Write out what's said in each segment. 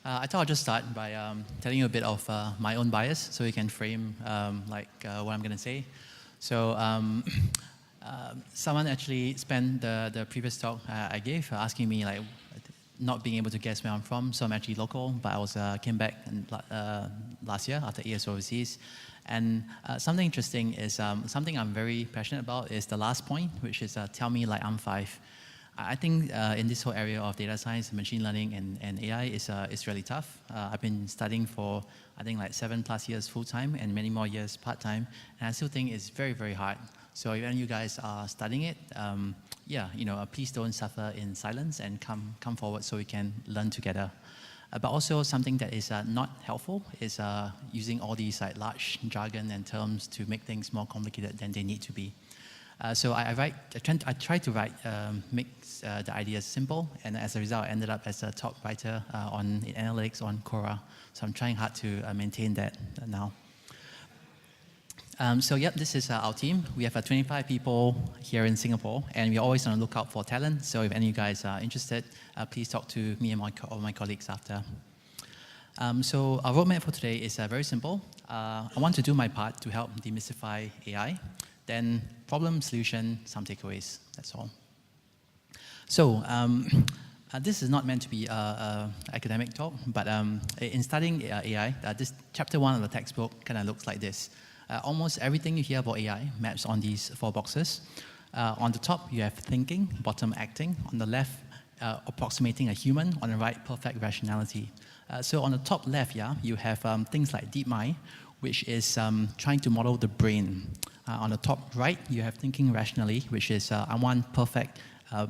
I thought I'd just start by telling you a bit of my own bias so you can frame what I'm going to say. So someone actually spent the previous talk I gave asking me not being able to guess where I'm from. So I'm actually local, but I came back last year after years overseas. And something interesting is something I'm very passionate about is the last point, which is tell me like I'm 5. I think in this whole area of data science, machine learning, and AI is really tough. I've been studying for, I think, like 7+ years full-time and many more years part-time, and I still think it's very, very hard. So if any of you guys are studying it, please don't suffer in silence and come forward so we can learn together. But also something that is not helpful is using all these large jargon and terms to make things more complicated than they need to be. So I try to write, make the ideas simple, and as a result, I ended up as a top writer in analytics on Quora. So I'm trying hard to maintain that now. This is our team. We have 25 people here in Singapore, and we're always on the lookout for talent. So if any of you guys are interested, please talk to me and all my colleagues after. So our roadmap for today is very simple. I want to do my part to help demystify AI. Then problem, solution, some takeaways, that's all. So this is not meant to be an academic talk, but in studying AI, this chapter 1 of the textbook kind of looks like this. Almost everything you hear about AI maps on these 4 boxes. On the top, you have thinking, bottom acting. On the left, approximating a human. On the right, perfect rationality. So on the top left, you have things like DeepMind, which is trying to model the brain. On the top right, you have thinking rationally, which is I want perfect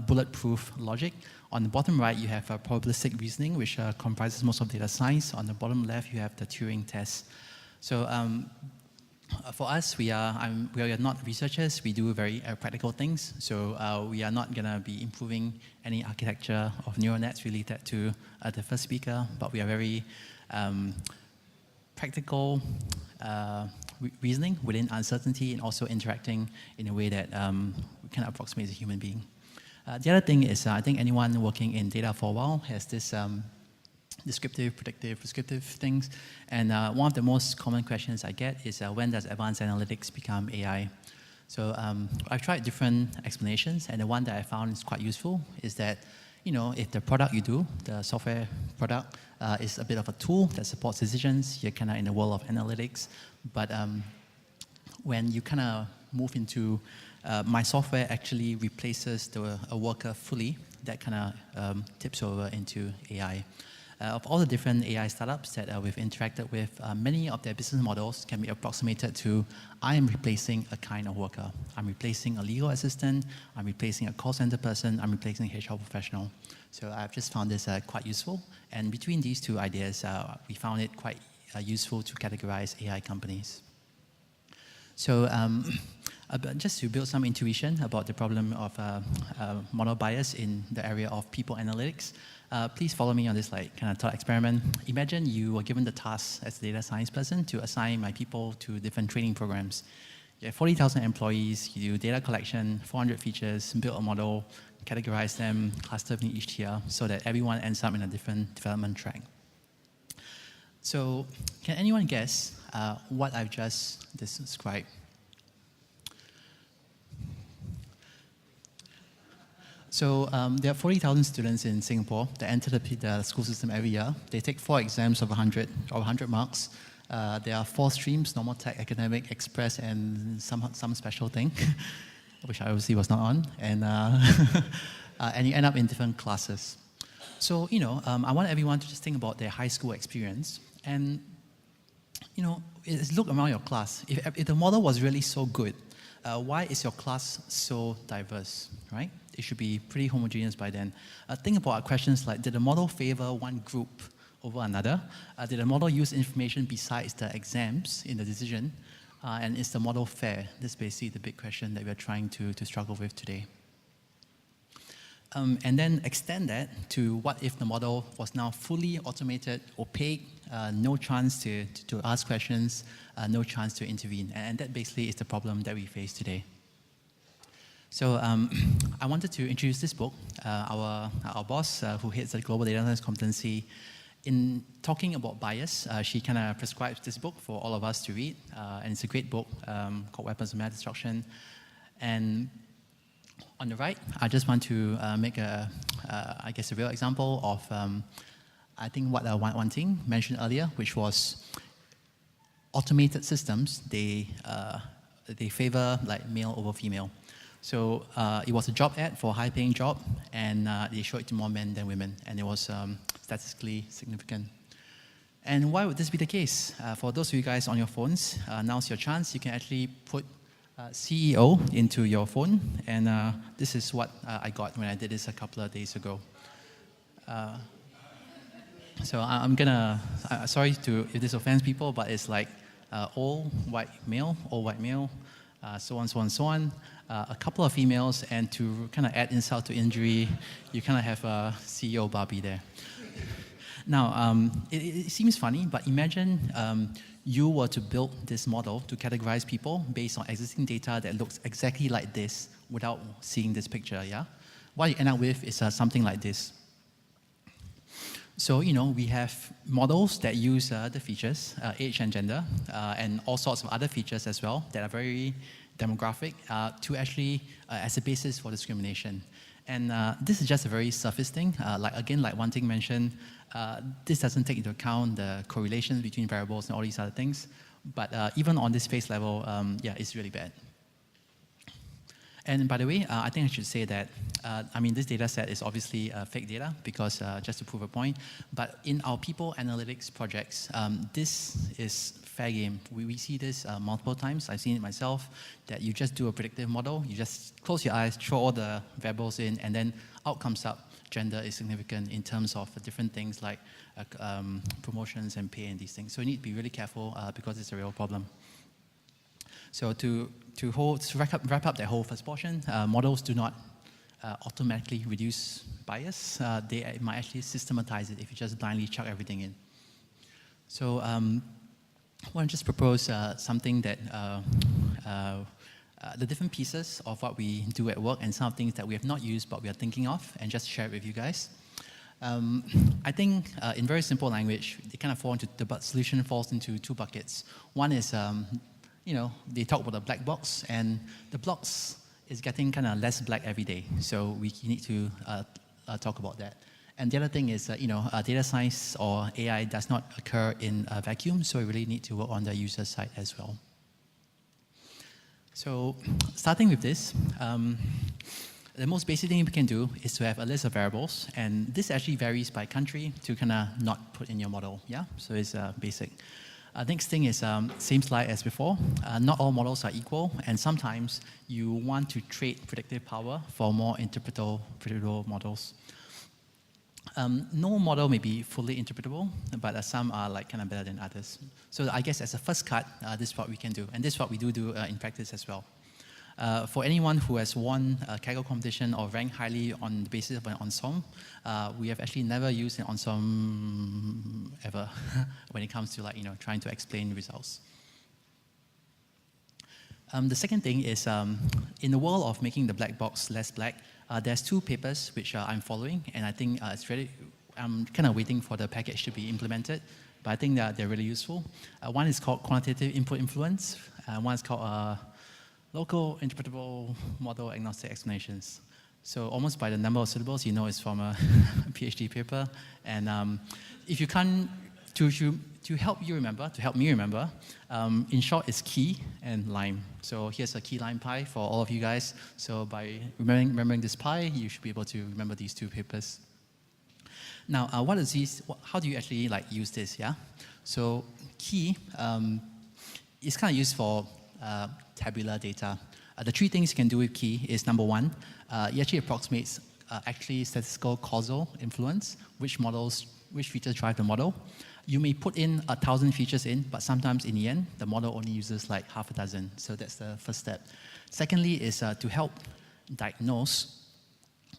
bulletproof logic. On the bottom right, you have probabilistic reasoning, which comprises most of data science. On the bottom left, you have the Turing test. So for us, we are not researchers. We do very practical things. So we are not going to be improving any architecture of neural nets related to the first speaker, but we are very practical reasoning within uncertainty and also interacting in a way that can approximate a human being. The other thing is I think anyone working in data for a while has this descriptive, predictive, prescriptive things. And one of the most common questions I get is when does advanced analytics become AI? So I've tried different explanations, and the one that I found is quite useful is that if the product you do, the software product, is a bit of a tool that supports decisions, you're kind of in the world of analytics. But when you kind of move into my software actually replaces a worker fully, that kind of tips over into AI. Of all the different AI startups that we've interacted with, many of their business models can be approximated to, I am replacing a kind of worker. I'm replacing a legal assistant, I'm replacing a call center person, I'm replacing a HR professional. So I've just found this quite useful. And between these two ideas, we found it quite useful to categorize AI companies. So just to build some intuition about the problem of model bias in the area of people analytics, please follow me on this kind of thought experiment. Imagine you were given the task as a data science person to assign my people to different training programs. You have 40,000 employees, you do data collection, 400 features, build a model, categorize them, cluster them in each tier so that everyone ends up in a different development track. So can anyone guess what I've just described? So there are 40,000 students in Singapore that enter the school system every year. They take 4 exams of 100 marks. There are 4 streams: normal tech, academic, express, and some special thing, which I obviously was not on. And and you end up in different classes. So I want everyone to just think about their high school experience, and look around your class. If the model was really so good, why is your class so diverse, right? It should be pretty homogeneous by then. Think about questions like, did the model favor one group over another? Did the model use information besides the exams in the decision? And is the model fair? This is basically the big question that we're trying to struggle with today. And then extend that to what if the model was now fully automated, opaque, no chance to ask questions, no chance to intervene. And that basically is the problem that we face today. So I wanted to introduce this book. Our boss, who heads the Global Data Science Competency, in talking about bias, she kind of prescribes this book for all of us to read, and it's a great book called Weapons of Mass Destruction. And on the right, I just want to make I guess, a real example of, I think what one thing mentioned earlier, which was automated systems. They favor like male over female. So it was a job ad for a high-paying job, and they showed it to more men than women, and it was statistically significant. And why would this be the case? For those of you guys on your phones, now's your chance. You can actually put CEO into your phone, and this is what I got when I did this a couple of days ago. So I'm gonna, sorry if this offends people, but it's like all white male, so on, so on, so on. A couple of females, and to kind of add insult to injury, you kind of have a CEO Barbie there. Now, it seems funny, but imagine you were to build this model to categorize people based on existing data that looks exactly like this without seeing this picture, yeah? What you end up with is something like this. So, we have models that use the features, age and gender, and all sorts of other features as well that are very demographic to actually, as a basis for discrimination. And this is just a very surface thing. Like one thing mentioned, this doesn't take into account the correlations between variables and all these other things. But even on this face level, yeah, it's really bad. And by the way, I think I should say that, this data set is obviously fake data because just to prove a point, but in our people analytics projects, this is fair game. We see this multiple times. I've seen it myself, that you just do a predictive model, you just close your eyes, throw all the variables in, and then out comes up gender is significant in terms of different things like promotions and pay and these things. So you need to be really careful because it's a real problem. So to wrap up that whole first portion, models do not automatically reduce bias. They might actually systematize it if you just blindly chuck everything in. So I want to just propose something that the different pieces of what we do at work and some of things that we have not used but we are thinking of, and just share it with you guys. I think in very simple language, they kind of fall into, the solution falls into two buckets. One is they talk about the black box, and the box is getting kind of less black every day. So we need to talk about that. And the other thing is, data science or AI does not occur in a vacuum, so we really need to work on the user side as well. So starting with this, the most basic thing we can do is to have a list of variables, and this actually varies by country to kind of not put in your model, yeah? So it's basic. Next thing is same slide as before. Not all models are equal, and sometimes you want to trade predictive power for more interpretable models. No model may be fully interpretable, but some are like kind of better than others. So I guess as a first cut, this is what we can do, and this is what we do in practice as well. For anyone who has won a Kaggle competition or ranked highly on the basis of an ensemble, we have actually never used an ensemble ever when it comes to trying to explain results. The second thing is, in the world of making the black box less black, there's two papers which I'm following, and I think I'm kind of waiting for the package to be implemented, but I think that they're really useful. One is called Quantitative Input Influence, one is called Local Interpretable Model Agnostic Explanations. So almost by the number of syllables, it's from a PhD paper. And if you can't, to help me remember, in short, it's key and lime. So here's a key lime pie for all of you guys. So by remembering this pie, you should be able to remember these two papers. Now, how do you actually use this, yeah? So key is kind of used for tabular data. The three things you can do with key is, number one, it actually approximates statistical causal influence, which features drive the model. You may put in 1,000 features in, but sometimes in the end, the model only uses like half a dozen. So that's the first step. Secondly is to help diagnose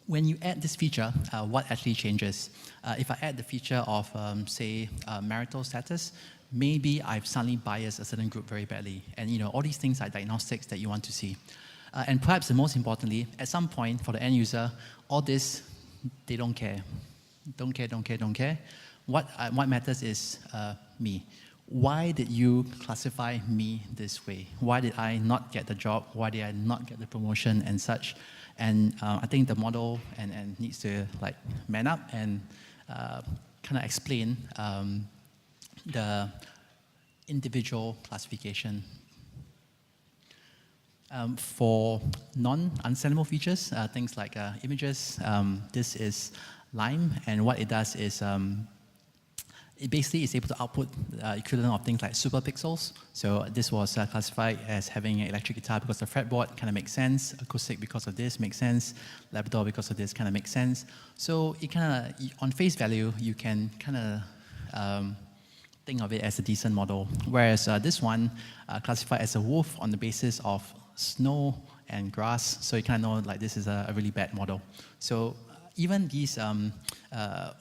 when you add this feature, what actually changes. If I add the feature of, say, marital status, maybe I've suddenly biased a certain group very badly. And all these things are diagnostics that you want to see. And perhaps the most importantly, at some point for the end user, all this, they don't care. Don't care. what matters is me. Why did you classify me this way? Why did I not get the job? Why did I not get the promotion and such? And I think the model and needs to like man up and kind of explain the individual classification. For non-understandable features, things like images, this is Lime, and what it does is it basically is able to output equivalent of things like superpixels. So this was classified as having an electric guitar because the fretboard kind of makes sense, acoustic because of this makes sense, Labrador because of this kind of makes sense. So it kind of, on face value, you can kind of think of it as a decent model. Whereas this one classified as a wolf on the basis of snow and grass, so you kind of know like this is a really bad model. So even these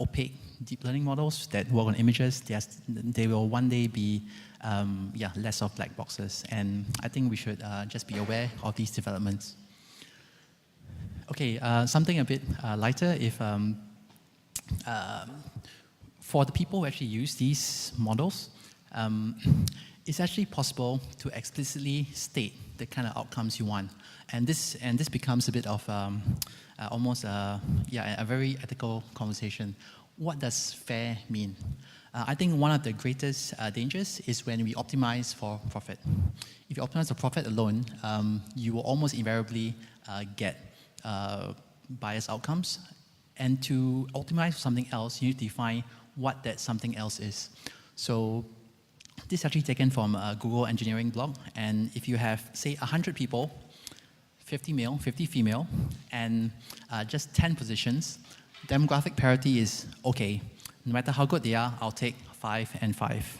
opaque deep learning models that work on images, they will one day be less of black boxes. And I think we should just be aware of these developments. Okay, something a bit lighter. If for the people who actually use these models, it's actually possible to explicitly state the kind of outcomes you want. And this becomes a bit of almost a very ethical conversation. What does fair mean? I think one of the greatest dangers is when we optimize for profit. If you optimize for profit alone, you will almost invariably get biased outcomes. And to optimize for something else, you need to define what that something else is. So this is actually taken from a Google engineering blog. And if you have, say, 100 people, 50 male, 50 female, and just 10 positions, demographic parity is okay. No matter how good they are, I'll take 5 and 5.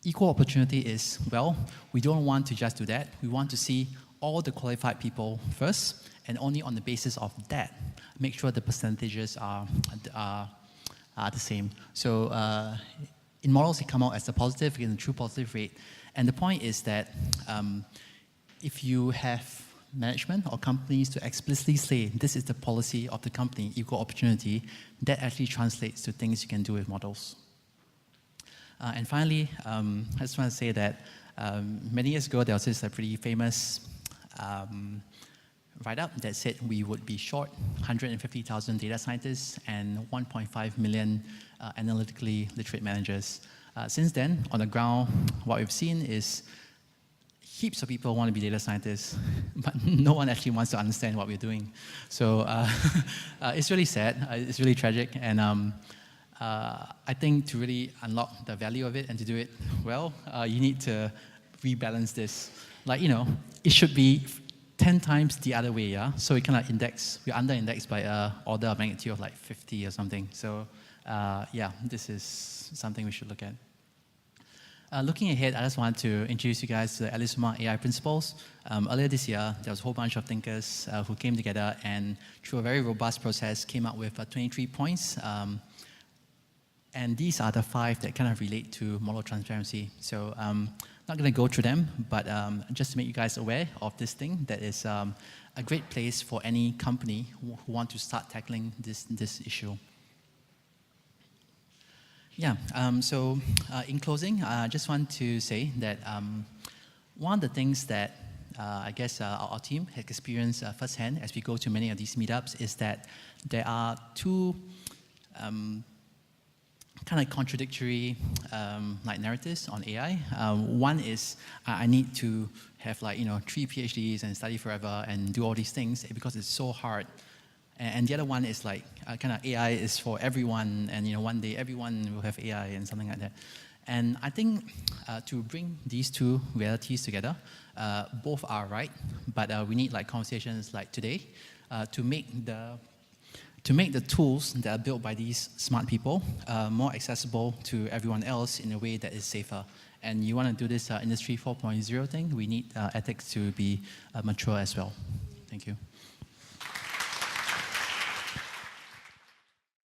Equal opportunity is, well, we don't want to just do that. We want to see all the qualified people first, and only on the basis of that, make sure the percentages are the same. So in models, it come out as a positive, in a true positive rate. And the point is that if you have management or companies to explicitly say this is the policy of the company, equal opportunity, that actually translates to things you can do with models. And finally, I just want to say that many years ago, there was this pretty famous write-up that said we would be short 150,000 data scientists and 1.5 million analytically literate managers. Since then, on the ground, what we've seen is heaps of people want to be data scientists, but no one actually wants to understand what we're doing. So it's really sad, it's really tragic, and I think to really unlock the value of it and to do it well, you need to rebalance this. Like, you know, it should be 10 times the other way, yeah? So we kind of we're under-indexed by an order of magnitude of like 50 or something. So yeah, this is something we should look at. Looking ahead, I just wanted to introduce you guys to the AI principles. Earlier this year, there was a whole bunch of thinkers who came together and through a very robust process came up with 23 points. And these are the 5 that kind of relate to model transparency. So not going to go through them, but just to make you guys aware of this thing that is a great place for any company who want to start tackling this issue. Yeah, so in closing, I just want to say that one of the things that I guess our team has experienced firsthand as we go to many of these meetups is that there are 2 kind of contradictory like narratives on AI. One is I need to have 3 PhDs and study forever and do all these things because it's so hard. And the other one is like kind of AI is for everyone, and one day everyone will have AI and something like that. And I think to bring these 2 realities together, both are right, but we need conversations like today to make the tools that are built by these smart people more accessible to everyone else in a way that is safer. And you want to do this Industry 4.0 thing, we need ethics to be mature as well. Thank you.